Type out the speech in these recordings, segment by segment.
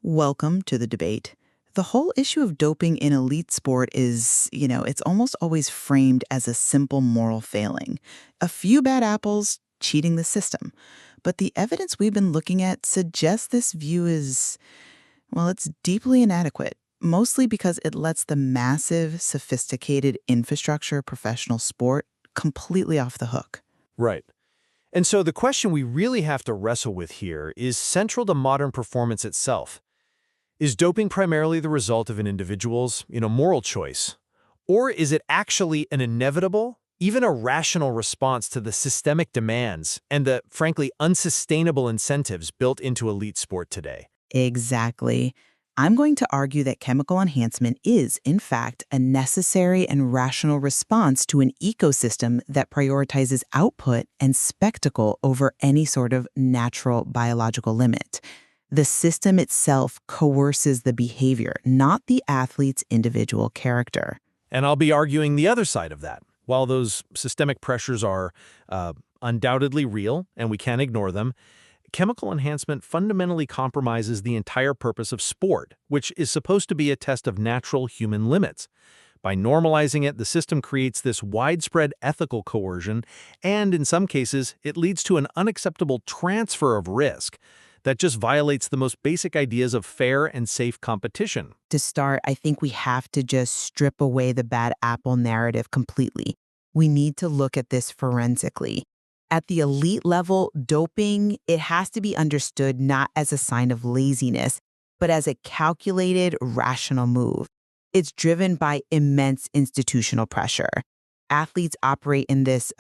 Welcome to the debate. The whole issue of doping in elite sport is, it's almost always framed as a simple moral failing. A few bad apples cheating the system. But the evidence we've been looking at suggests this view is, well, it's deeply inadequate, mostly because it lets the massive, sophisticated infrastructure of professional sport completely off the hook. Right. And so the question we really have to wrestle with here is central to modern performance itself. Is doping primarily the result of an individual's, moral choice? Or is it actually an inevitable, even a rational response to the systemic demands and the, frankly, unsustainable incentives built into elite sport today? Exactly. I'm going to argue that chemical enhancement is, in fact, a necessary and rational response to an ecosystem that prioritizes output and spectacle over any sort of natural biological limit. The system itself coerces the behavior, not the athlete's individual character. And I'll be arguing the other side of that. While those systemic pressures are undoubtedly real, and we can't ignore them, chemical enhancement fundamentally compromises the entire purpose of sport, which is supposed to be a test of natural human limits. By normalizing it, the system creates this widespread ethical coercion, and in some cases, it leads to an unacceptable transfer of risk that just violates the most basic ideas of fair and safe competition. To start, I think we have to just strip away the bad apple narrative completely. We need to look at this forensically. At the elite level, doping, it has to be understood not as a sign of laziness, but as a calculated, rational move. It's driven by immense institutional pressure. Athletes operate in this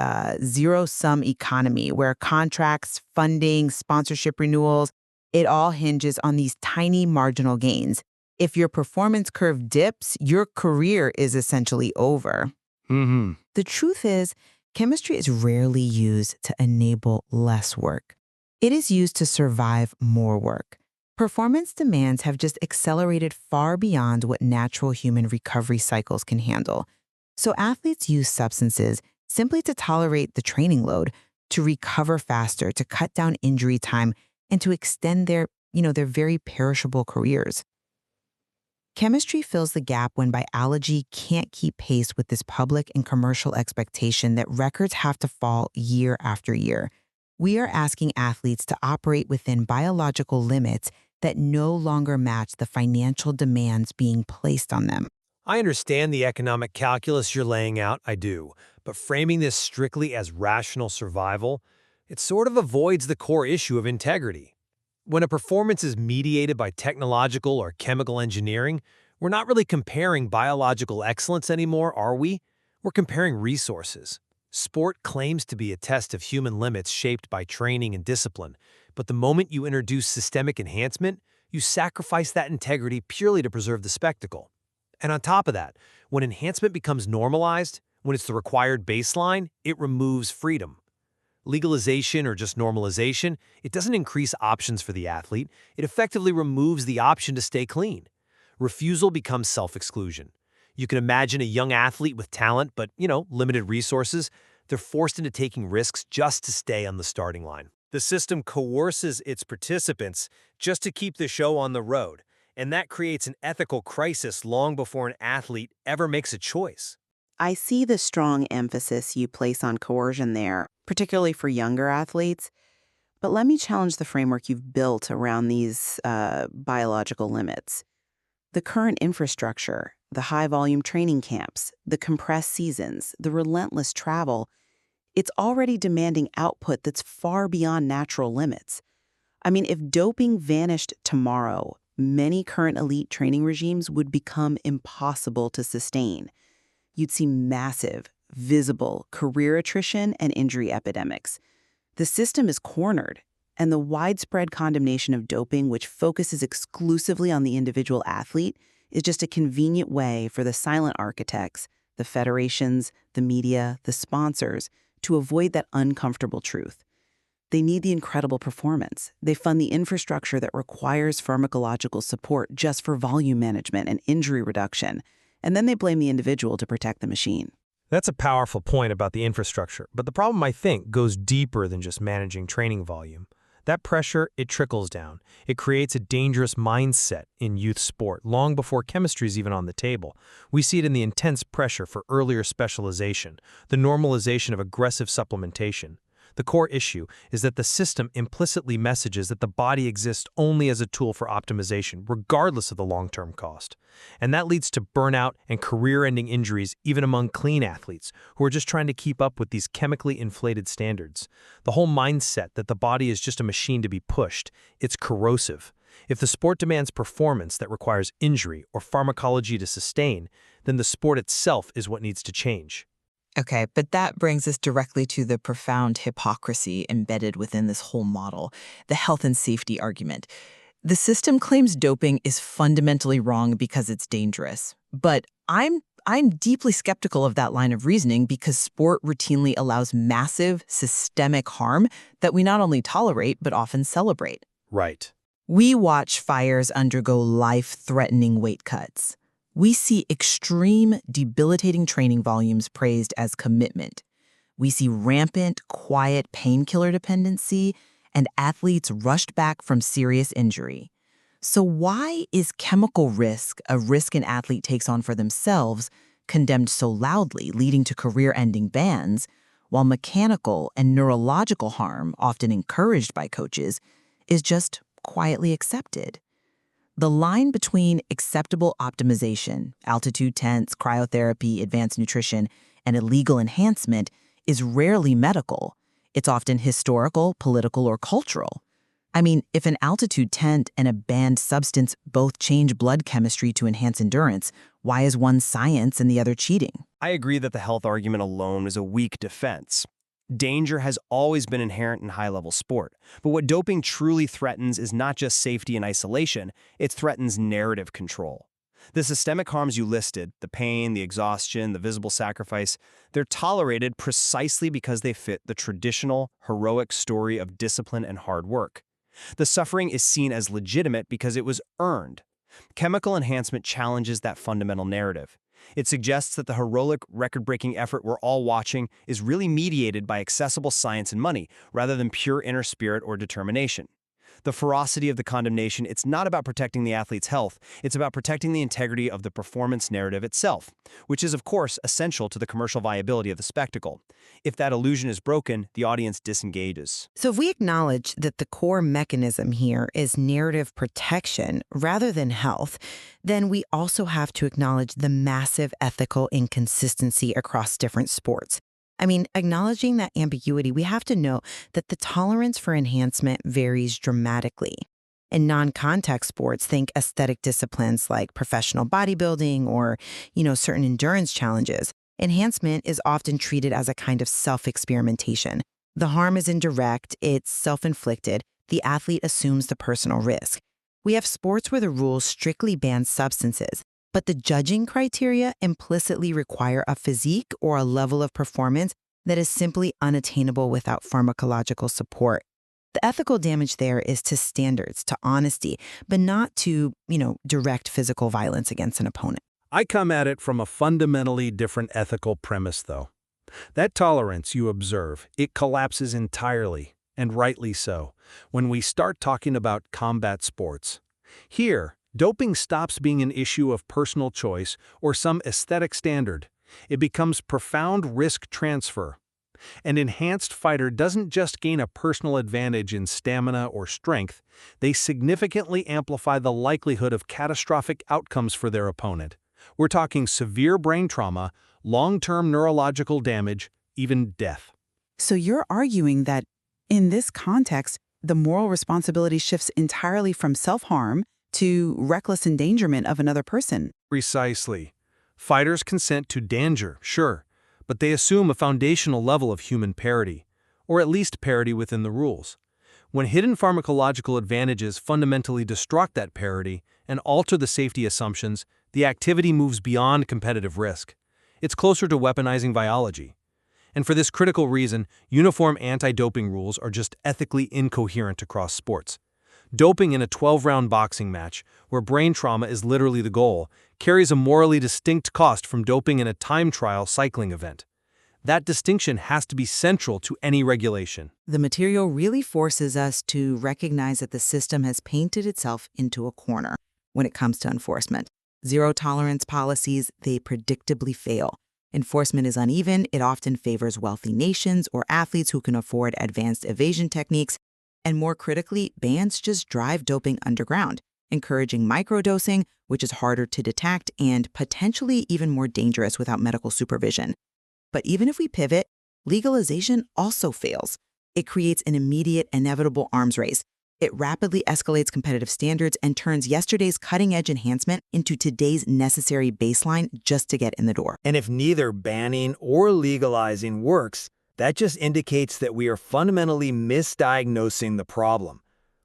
zero-sum economy where contracts, funding, sponsorship renewals, it all hinges on these tiny marginal gains. If your performance curve dips, your career is essentially over. The truth is, chemistry is rarely used to enable less work. It is used to survive more work. Performance demands have just accelerated far beyond what natural human recovery cycles can handle. So athletes use substances simply to tolerate the training load, to recover faster, to cut down injury time, and to extend their very perishable careers. Chemistry fills the gap when biology can't keep pace with this public and commercial expectation that records have to fall year after year. We are asking athletes to operate within biological limits that no longer match the financial demands being placed on them. I understand the economic calculus you're laying out, I do, but framing this strictly as rational survival, it sort of avoids the core issue of integrity. When a performance is mediated by technological or chemical engineering, we're not really comparing biological excellence anymore, are we? We're comparing resources. Sport claims to be a test of human limits shaped by training and discipline, but the moment you introduce systemic enhancement, you sacrifice that integrity purely to preserve the spectacle. And on top of that, when enhancement becomes normalized, when it's the required baseline, it removes freedom. Legalization or just normalization, it doesn't increase options for the athlete, it effectively removes the option to stay clean. Refusal becomes self-exclusion. You can imagine a young athlete with talent but, limited resources. They're forced into taking risks just to stay on the starting line. The system coerces its participants just to keep the show on the road. And that creates an ethical crisis long before an athlete ever makes a choice. I see the strong emphasis you place on coercion there, particularly for younger athletes. But let me challenge the framework you've built around these biological limits. The current infrastructure, the high-volume training camps, the compressed seasons, the relentless travel, it's already demanding output that's far beyond natural limits. I mean, if doping vanished tomorrow, many current elite training regimes would become impossible to sustain. You'd see massive, visible career attrition and injury epidemics. The system is cornered, and the widespread condemnation of doping, which focuses exclusively on the individual athlete, is just a convenient way for the silent architects, the federations, the media, the sponsors, to avoid that uncomfortable truth. They need the incredible performance. They fund the infrastructure that requires pharmacological support just for volume management and injury reduction. And then they blame the individual to protect the machine. That's a powerful point about the infrastructure, but the problem, I think, goes deeper than just managing training volume. That pressure, it trickles down. It creates a dangerous mindset in youth sport long before chemistry is even on the table. We see it in the intense pressure for earlier specialization, the normalization of aggressive supplementation. The core issue is that the system implicitly messages that the body exists only as a tool for optimization, regardless of the long-term cost. And that leads to burnout and career-ending injuries even among clean athletes who are just trying to keep up with these chemically inflated standards. The whole mindset that the body is just a machine to be pushed, it's corrosive. If the sport demands performance that requires injury or pharmacology to sustain, then the sport itself is what needs to change. Okay, but that brings us directly to the profound hypocrisy embedded within this whole model, the health and safety argument. The system claims doping is fundamentally wrong because it's dangerous. But I'm deeply skeptical of that line of reasoning because sport routinely allows massive systemic harm that we not only tolerate but often celebrate. Right. We watch fighters undergo life-threatening weight cuts. We see extreme, debilitating training volumes praised as commitment. We see rampant, quiet painkiller dependency and athletes rushed back from serious injury. So why is chemical risk, a risk an athlete takes on for themselves, condemned so loudly, leading to career-ending bans, while mechanical and neurological harm, often encouraged by coaches, is just quietly accepted? The line between acceptable optimization, altitude tents, cryotherapy, advanced nutrition, and illegal enhancement is rarely medical. It's often historical, political, or cultural. I mean, if an altitude tent and a banned substance both change blood chemistry to enhance endurance, why is one science and the other cheating? I agree that the health argument alone is a weak defense. Danger has always been inherent in high-level sport, but what doping truly threatens is not just safety and isolation, it threatens narrative control. The systemic harms you listed, the pain, the exhaustion, the visible sacrifice, they're tolerated precisely because they fit the traditional, heroic story of discipline and hard work. The suffering is seen as legitimate because it was earned. Chemical enhancement challenges that fundamental narrative. It suggests that the heroic, record-breaking effort we're all watching is really mediated by accessible science and money, rather than pure inner spirit or determination. The ferocity of the condemnation, it's not about protecting the athlete's health, it's about protecting the integrity of the performance narrative itself, which is, of course, essential to the commercial viability of the spectacle. If that illusion is broken, the audience disengages. So if we acknowledge that the core mechanism here is narrative protection rather than health, then we also have to acknowledge the massive ethical inconsistency across different sports. I mean, acknowledging that ambiguity, we have to know that the tolerance for enhancement varies dramatically. In non-contact sports, think aesthetic disciplines like professional bodybuilding or, certain endurance challenges. Enhancement is often treated as a kind of self-experimentation. The harm is indirect, it's self-inflicted, the athlete assumes the personal risk. We have sports where the rules strictly ban substances, but the judging criteria implicitly require a physique or a level of performance that is simply unattainable without pharmacological support. The ethical damage there is to standards, to honesty, but not to, direct physical violence against an opponent. I come at it from a fundamentally different ethical premise, though. That tolerance you observe, it collapses entirely, and rightly so, when we start talking about combat sports. Here, doping stops being an issue of personal choice or some aesthetic standard. It becomes profound risk transfer. An enhanced fighter doesn't just gain a personal advantage in stamina or strength, they significantly amplify the likelihood of catastrophic outcomes for their opponent. We're talking severe brain trauma, long-term neurological damage, even death. So you're arguing that in this context, the moral responsibility shifts entirely from self-harm to reckless endangerment of another person. Precisely. Fighters consent to danger, sure, but they assume a foundational level of human parity, or at least parity within the rules. When hidden pharmacological advantages fundamentally destruct that parity and alter the safety assumptions, the activity moves beyond competitive risk. It's closer to weaponizing biology. And for this critical reason, uniform anti-doping rules are just ethically incoherent across sports. Doping in a 12-round boxing match, where brain trauma is literally the goal, carries a morally distinct cost from doping in a time trial cycling event. That distinction has to be central to any regulation. The material really forces us to recognize that the system has painted itself into a corner when it comes to enforcement. Zero-tolerance policies, they predictably fail. Enforcement is uneven. It often favors wealthy nations or athletes who can afford advanced evasion techniques. And more critically, bans just drive doping underground, encouraging microdosing, which is harder to detect and potentially even more dangerous without medical supervision. But even if we pivot, legalization also fails. It creates an immediate, inevitable arms race. It rapidly escalates competitive standards and turns yesterday's cutting-edge enhancement into today's necessary baseline just to get in the door. And if neither banning or legalizing works, that just indicates that we are fundamentally misdiagnosing the problem.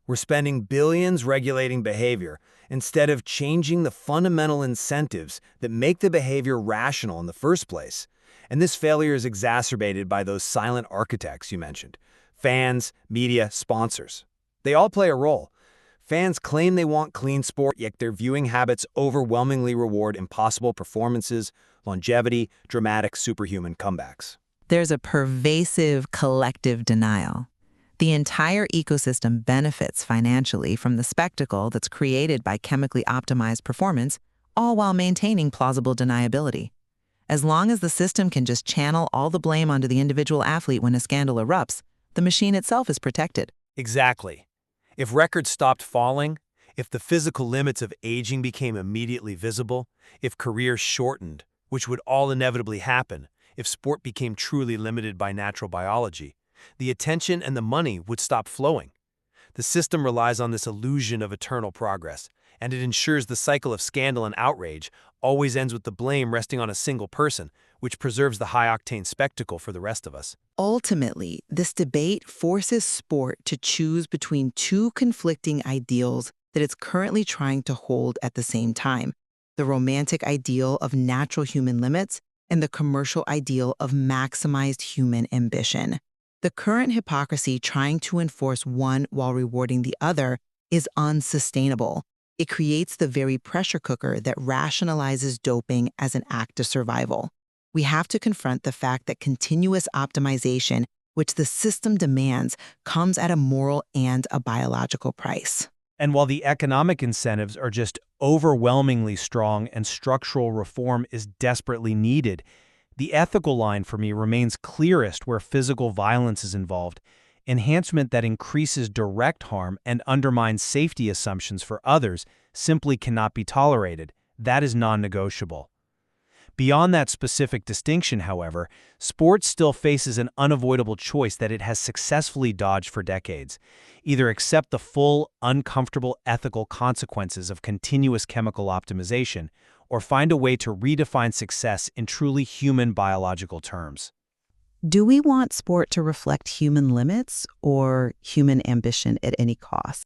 We're spending billions regulating behavior instead of changing the fundamental incentives that make the behavior rational in the first place. And this failure is exacerbated by those silent architects you mentioned: fans, media, sponsors. They all play a role. Fans claim they want clean sport, yet their viewing habits overwhelmingly reward impossible performances, longevity, dramatic superhuman comebacks. There's a pervasive collective denial. The entire ecosystem benefits financially from the spectacle that's created by chemically optimized performance, all while maintaining plausible deniability. As long as the system can just channel all the blame onto the individual athlete when a scandal erupts, the machine itself is protected. Exactly. If records stopped falling, if the physical limits of aging became immediately visible, if careers shortened, which would all inevitably happen, if sport became truly limited by natural biology, the attention and the money would stop flowing. The system relies on this illusion of eternal progress, and it ensures the cycle of scandal and outrage always ends with the blame resting on a single person, which preserves the high-octane spectacle for the rest of us. Ultimately, this debate forces sport to choose between two conflicting ideals that it's currently trying to hold at the same time: the romantic ideal of natural human limits and the commercial ideal of maximized human ambition. The current hypocrisy trying to enforce one while rewarding the other is unsustainable. It creates the very pressure cooker that rationalizes doping as an act of survival. We have to confront the fact that continuous optimization, which the system demands, comes at a moral and a biological price. And while the economic incentives are just overwhelmingly strong and structural reform is desperately needed, the ethical line for me remains clearest where physical violence is involved. Enhancement that increases direct harm and undermines safety assumptions for others simply cannot be tolerated. That is non-negotiable. Beyond that specific distinction, however, sports still faces an unavoidable choice that it has successfully dodged for decades. Either accept the full, uncomfortable ethical consequences of continuous chemical optimization, or find a way to redefine success in truly human biological terms. Do we want sport to reflect human limits or human ambition at any cost?